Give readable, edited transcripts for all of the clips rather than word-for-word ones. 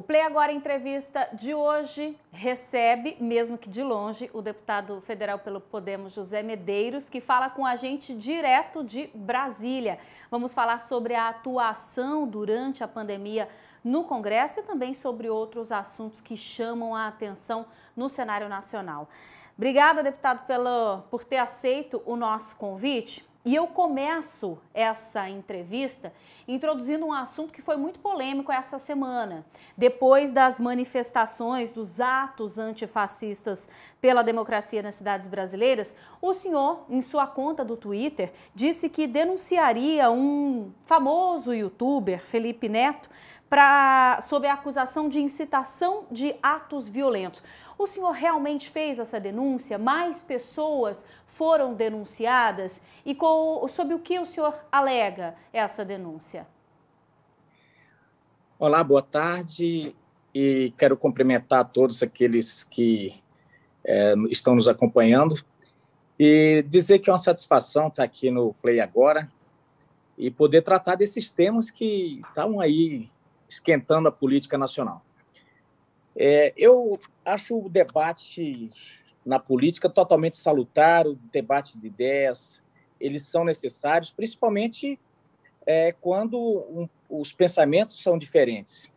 Play Agora Entrevista de hoje recebe, mesmo que de longe, o deputado federal pelo Podemos, José Medeiros, que fala com a gente direto de Brasília. Vamos falar sobre a atuação durante a pandemia no Congresso e também sobre outros assuntos que chamam a atenção no cenário nacional. Obrigada, deputado, por ter aceito o nosso convite. E eu começo essa entrevista introduzindo um assunto que foi muito polêmico essa semana. Depois das manifestações, dos atos antifascistas pela democracia nas cidades brasileiras, o senhor, em sua conta do Twitter, disse que denunciaria um famoso youtuber, Felipe Neto, sob a acusação de incitação de atos violentos. O senhor realmente fez essa denúncia? Mais pessoas foram denunciadas? E sob o que o senhor alega essa denúncia? Olá, boa tarde. E quero cumprimentar todos aqueles que estão nos acompanhando e dizer que é uma satisfação estar aqui no Play Agora e poder tratar desses temas que estão aí esquentando a política nacional. Eu acho o debate na política totalmente salutar, o debate de ideias, eles são necessários, principalmente quando os pensamentos são diferentes.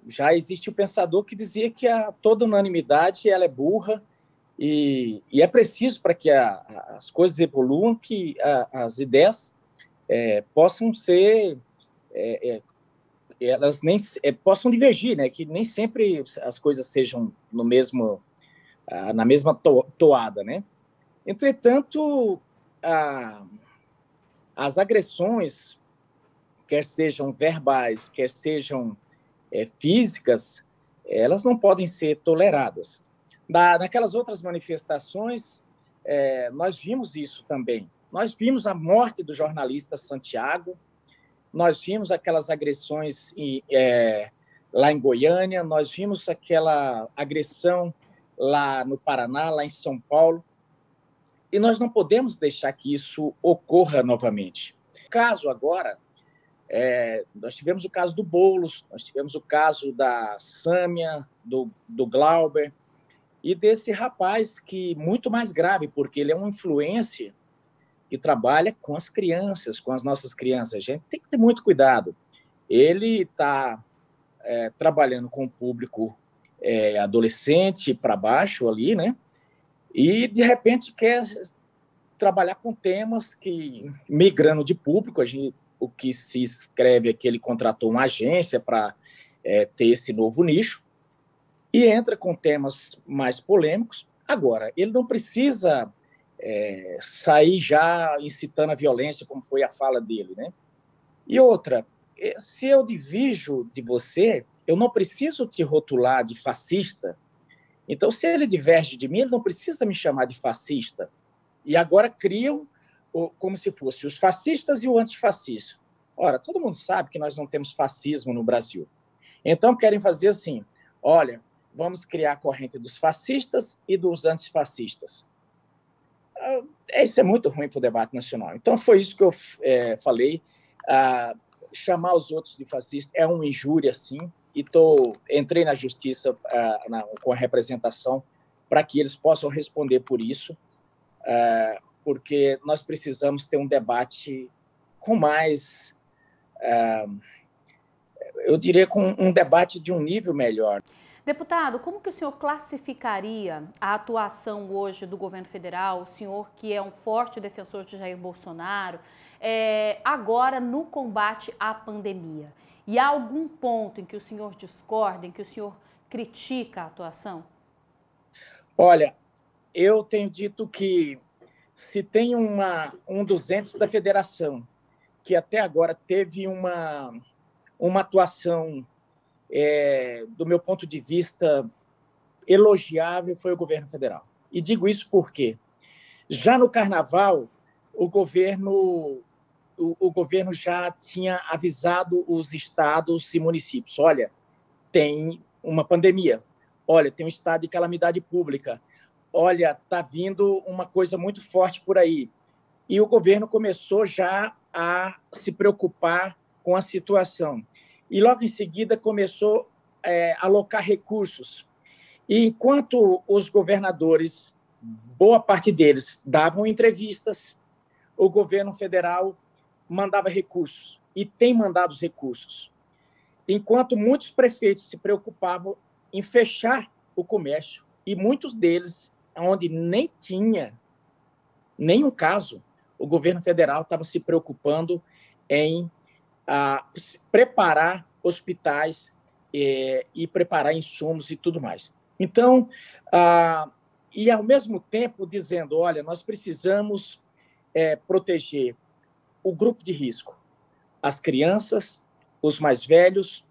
Já existe o pensador que dizia que toda unanimidade ela é burra e é preciso para que as coisas evoluam que as ideias possam ser... elas nem possam divergir, né? Que nem sempre as coisas sejam na mesma toada, né? Entretanto, as agressões, quer sejam verbais, quer sejam físicas, elas não podem ser toleradas. Naquelas outras manifestações, nós vimos isso também. Nós vimos a morte do jornalista Santiago, nós vimos aquelas agressões lá em Goiânia, nós vimos aquela agressão lá no Paraná, lá em São Paulo, e nós não podemos deixar que isso ocorra novamente. Caso agora, nós tivemos o caso do Boulos, nós tivemos o caso da Sâmia, do Glauber, e desse rapaz que muito mais grave, porque ele é um influencer que trabalha com as crianças, com as nossas crianças. A gente tem que ter muito cuidado. Ele está trabalhando com o público adolescente para baixo ali, né? E, de repente, quer trabalhar com temas que, migrando de público, o que se escreve é que ele contratou uma agência para ter esse novo nicho e entra com temas mais polêmicos. Agora, ele não precisa sair já incitando a violência, como foi a fala dele, né? E outra, se eu divirjo de você, eu não preciso te rotular de fascista. Então, se ele diverge de mim, ele não precisa me chamar de fascista. E agora criam como se fosse os fascistas e o antifascista. Ora, todo mundo sabe que nós não temos fascismo no Brasil. Então, querem fazer assim, olha, vamos criar a corrente dos fascistas e dos antifascistas. Isso é muito ruim para o debate nacional. Então, foi isso que eu falei. Chamar os outros de fascista é uma injúria, sim, e entrei na justiça com a representação para que eles possam responder por isso, porque nós precisamos ter um debate com mais, eu diria, com um debate de um nível melhor. Deputado, como que o senhor classificaria a atuação hoje do governo federal, o senhor que é um forte defensor de Jair Bolsonaro, agora no combate à pandemia? E há algum ponto em que o senhor discorda, em que o senhor critica a atuação? Olha, eu tenho dito que se tem um dos entes da federação que até agora teve uma atuação do meu ponto de vista, elogiável, foi o governo federal. E digo isso porque, já no Carnaval, o governo já tinha avisado os estados e municípios, olha, tem uma pandemia, olha, tem um estado de calamidade pública, olha, está vindo uma coisa muito forte por aí. E o governo começou já a se preocupar com a situação. e logo em seguida começou a alocar recursos. E enquanto os governadores, boa parte deles, davam entrevistas, o governo federal mandava recursos, e tem mandado os recursos. Enquanto muitos prefeitos se preocupavam em fechar o comércio, e muitos deles, onde nem tinha nenhum caso, o governo federal estava se preocupando em preparar hospitais e preparar insumos e tudo mais. Então, e ao mesmo tempo dizendo, olha, nós precisamos proteger o grupo de risco, as crianças, os mais velhos,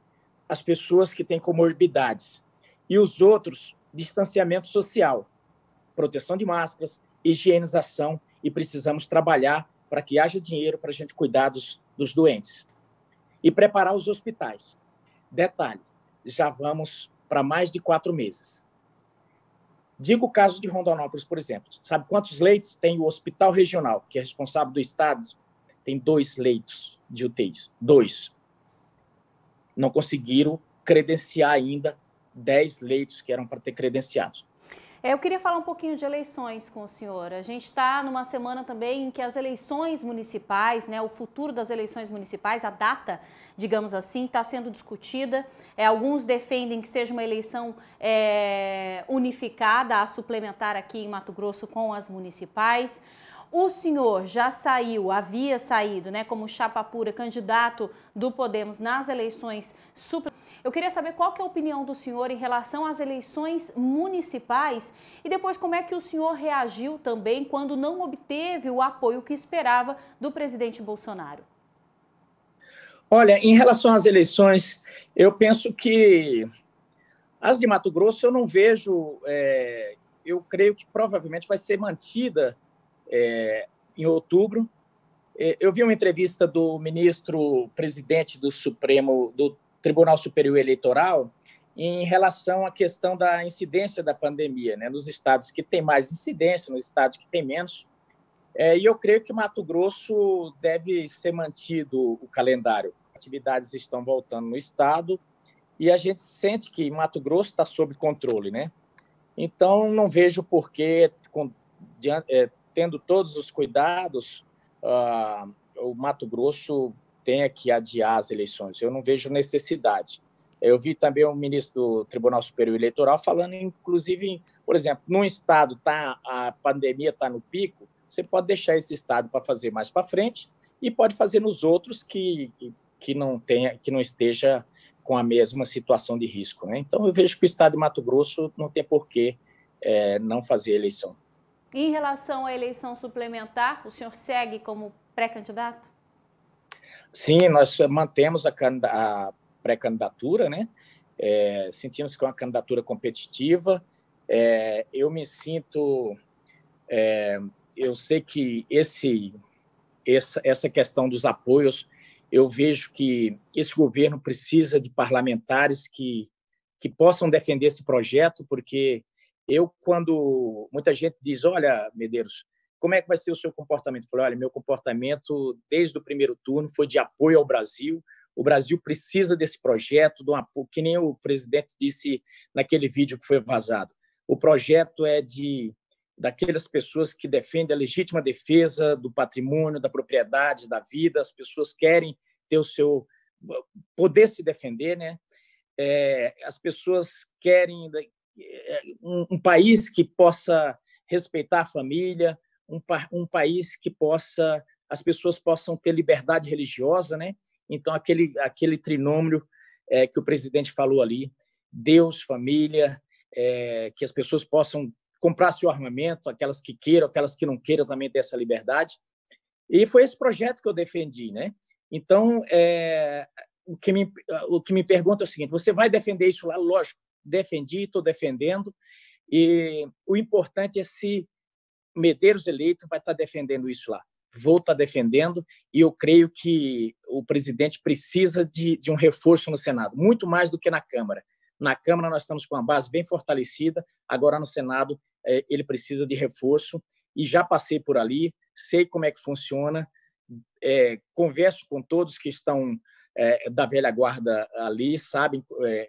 as pessoas que têm comorbidades, e os outros, distanciamento social, proteção de máscaras, higienização, e precisamos trabalhar para que haja dinheiro para a gente cuidar dos doentes. E preparar os hospitais. Detalhe, já vamos para mais de 4 meses. Digo o caso de Rondonópolis, por exemplo. Sabe quantos leitos tem o Hospital Regional, que é responsável do Estado? Tem 2 leitos de UTIs. 2. Não conseguiram credenciar ainda 10 leitos que eram para ter credenciados. Eu queria falar um pouquinho de eleições com o senhor. A gente está numa semana também em que as eleições municipais, né, o futuro das eleições municipais, a data, digamos assim, está sendo discutida. Alguns defendem que seja uma eleição unificada, a suplementar aqui em Mato Grosso com as municipais. O senhor já saiu, havia saído, né, como chapa pura, candidato do Podemos nas eleições suplementares. Eu queria saber qual que é a opinião do senhor em relação às eleições municipais e depois como é que o senhor reagiu também quando não obteve o apoio que esperava do presidente Bolsonaro. Olha, em relação às eleições, eu penso que as de Mato Grosso eu não vejo, eu creio que provavelmente vai ser mantida em outubro. Eu vi uma entrevista do ministro presidente do Supremo, do Tribunal Superior Eleitoral, em relação à questão da incidência da pandemia, né, nos estados que tem mais incidência, nos estados que tem menos. E eu creio que Mato Grosso deve ser mantido o calendário. Atividades estão voltando no estado e a gente sente que Mato Grosso está sob controle, né? Então, não vejo por que, tendo todos os cuidados, o Mato Grosso tenha que adiar as eleições. Eu não vejo necessidade. Eu vi também o ministro do Tribunal Superior Eleitoral falando, inclusive, por exemplo, num estado a pandemia está no pico, você pode deixar esse estado para fazer mais para frente e pode fazer nos outros que não esteja com a mesma situação de risco, né? Então, eu vejo que o estado de Mato Grosso não tem por que não fazer eleição. Em relação à eleição suplementar, o senhor segue como pré-candidato? Sim, nós mantemos a pré-candidatura, né? Sentimos que é uma candidatura competitiva. Eu me sinto... eu sei que essa questão dos apoios, eu vejo que esse governo precisa de parlamentares que possam defender esse projeto, porque quando muita gente diz, olha, Medeiros, como é que vai ser o seu comportamento? Eu falei, olha, meu comportamento desde o primeiro turno foi de apoio ao Brasil. O Brasil precisa desse projeto, de um apoio, que nem o presidente disse naquele vídeo que foi vazado. O projeto é daquelas pessoas que defendem a legítima defesa do patrimônio, da propriedade, da vida. As pessoas querem ter poder se defender, né? As pessoas querem um país que possa respeitar a família, um país que as pessoas possam ter liberdade religiosa, né? Então, aquele trinômio que o presidente falou ali, Deus, família, que as pessoas possam comprar seu armamento, aquelas que queiram, aquelas que não queiram também ter essa liberdade. E foi esse projeto que eu defendi, né? Então, o que me pergunta é o seguinte, você vai defender isso lá? Lógico, defendi, estou defendendo, e o importante é se Medeiros eleito vai estar defendendo isso lá. Vou estar defendendo, e eu creio que o presidente precisa de um reforço no Senado, muito mais do que na Câmara. Na Câmara nós estamos com uma base bem fortalecida, agora no Senado ele precisa de reforço, e já passei por ali, sei como é que funciona, converso com todos que estão da velha guarda ali, sabem,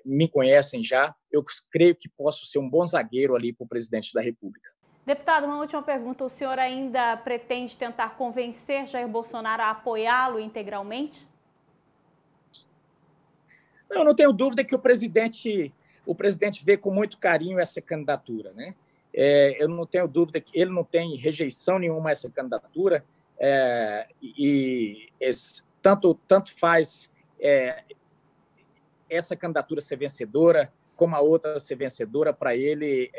me conhecem já. Eu creio que posso ser um bom zagueiro ali para o presidente da República. Deputado, uma última pergunta. O senhor ainda pretende tentar convencer Jair Bolsonaro a apoiá-lo integralmente? Eu não tenho dúvida que o presidente vê com muito carinho essa candidatura, né? Eu não tenho dúvida que ele não tem rejeição nenhuma a essa candidatura, tanto faz essa candidatura ser vencedora como a outra ser vencedora. Para ele,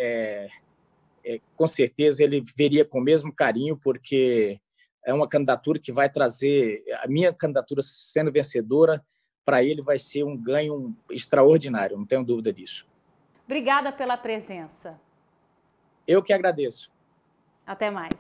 com certeza, ele veria com o mesmo carinho, porque é uma candidatura que vai trazer, a minha candidatura sendo vencedora, para ele vai ser um ganho extraordinário, não tenho dúvida disso. Obrigada pela presença. Eu que agradeço. Até mais.